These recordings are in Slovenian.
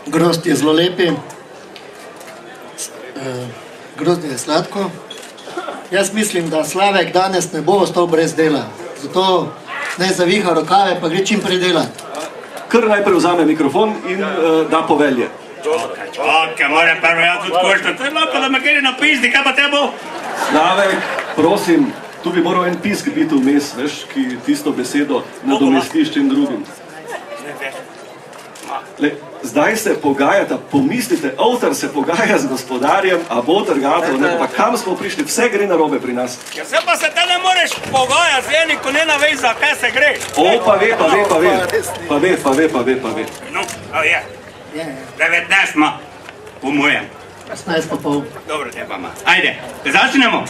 Grozdje je zelo lepi, grozdje je sladko. Jaz mislim, da Slavek danes ne bo ostal brez dela, zato naj zaviha rokave pa gre čim prej delati. Kar najprej vzame mikrofon in da povelje. Čakaj, moram prvo jaz tudi koštati, to je lahko, da me kaj napisni, kaj pa te bo? Slavek, prosim, tu bi moral en pisk biti vmes, veš, ki tisto besedo nadomesti s čim drugim. Zdaj se pogajata, pomislite, avtor se pogaja z gospodarjem, a bo trgatev, ne pa kam smo prišli, vse gre narobe pri nas. Ja se pa se te ne moreš pogajati z enim, ko ne navej, za kaj se gre. O, pa ve. No, je. 19 ima, po mojem. 16 pa pol. Dobro, te pa ima. Ajde, začnemo.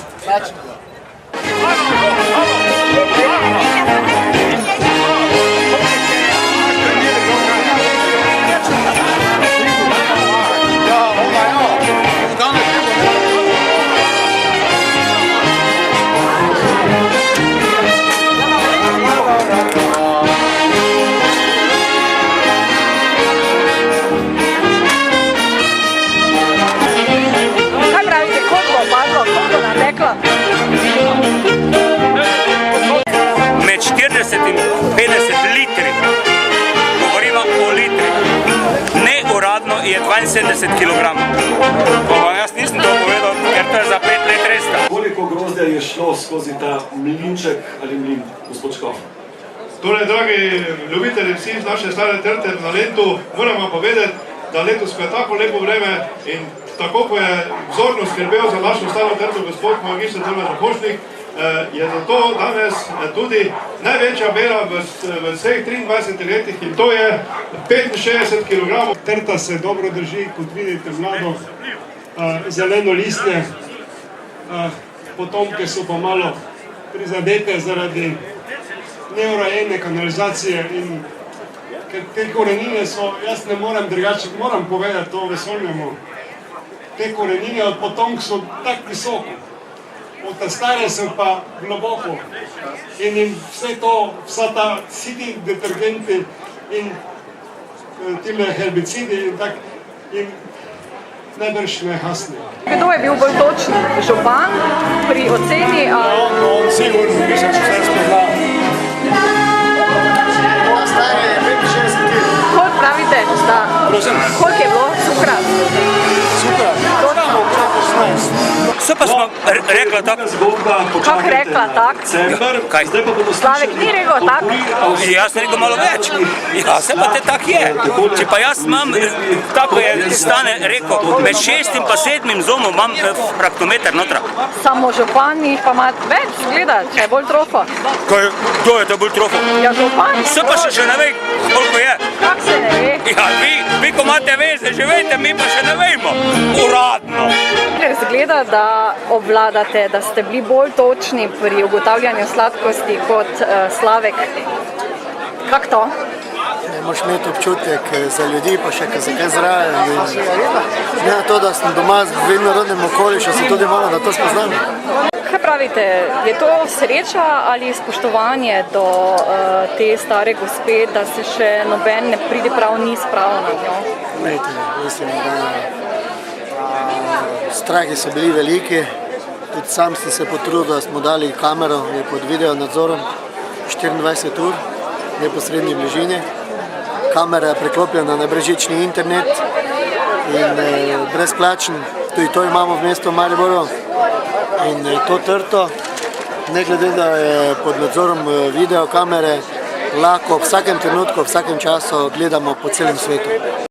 Med 40 in 50 litri, govorimo o litri, neuradno je 72 kilogramov. Jaz nisem to povedal, ker to je za 5 let resta. Koliko grozdja je šlo skozi ta mlinček ali mlin, gospod Škof? Torej, dragi ljubitelji vsi iz naše Stare Trte na Lentu, moramo povedati, da letos je tako lepo vreme in tako, ko je vzorno skrbel za našo Staro Trto gospod magister Tomaž Košnik, je zato danes tudi največja bera v vseh 23 letih in to je 65 kg. Trta se dobro drži, kot vidite, mlado, zeleno listje, potomke so pa malo prizadete zaradi neurejene kanalizacije in ker te korenine so, jaz ne morem drugače, moram povedati to vesoljnemu, te korenine od potomk so tako visoko, od te stare so pa globoko in jim vse to, vsi ti detergenti in tile herbicidi in tak jim najbrž ne hasne. Kdo je bil bolj točen? Župan pri oceni? On sigurno, mislim, če se spozna. Koliko pravite, da? Koliko je bilo cukra? Cukra? Točno okrog 18. So pa smo rekla tako. Kako rekla tako? Kaj? Slavek ni rekel tako? Jaz sem rekel malo več. Ja, se pa te tak je. Če pa jaz imam, tako je Stane rekel, med 6 in pa 7 zomom imam fraktometer notra. Samo župan jih pa ima več, gleda, če je bolj trofo. Kdo je to bolj trofo? Ja, župan. Se pa še ne ve, koliko je. Kako se ne ve? Ja, vi ko imate veze, že veste, mi pa še ne vemo. Uradno. Zgleda, da obvladate, da ste bili bolj točni pri ugotavljanju sladkosti kot Slavek. Kako to? Ne moš imeti občutek za ljudi, pa še za kaj zraven. Ne na to, da sem doma v vinorodnem okolišu, se tudi malo na to spoznam. Kaj pravite, je to sreča ali spoštovanje do te stare gospe, da se še noben ne pride prav ni spravil nad njo? Mislim, da strahi so bili veliki. Tudi sam sem se potrudil, da smo dali kamero, je pod video nadzorom 24 ur, v neposrednji bližini. Kamera je preklopljena na brezžični internet in brezplačen, tudi to imamo v mestu Mariboru. In to trto, ne glede da je pod nadzorom videokamere, lahko v vsakem trenutku, v vsakem času gledamo po celem svetu.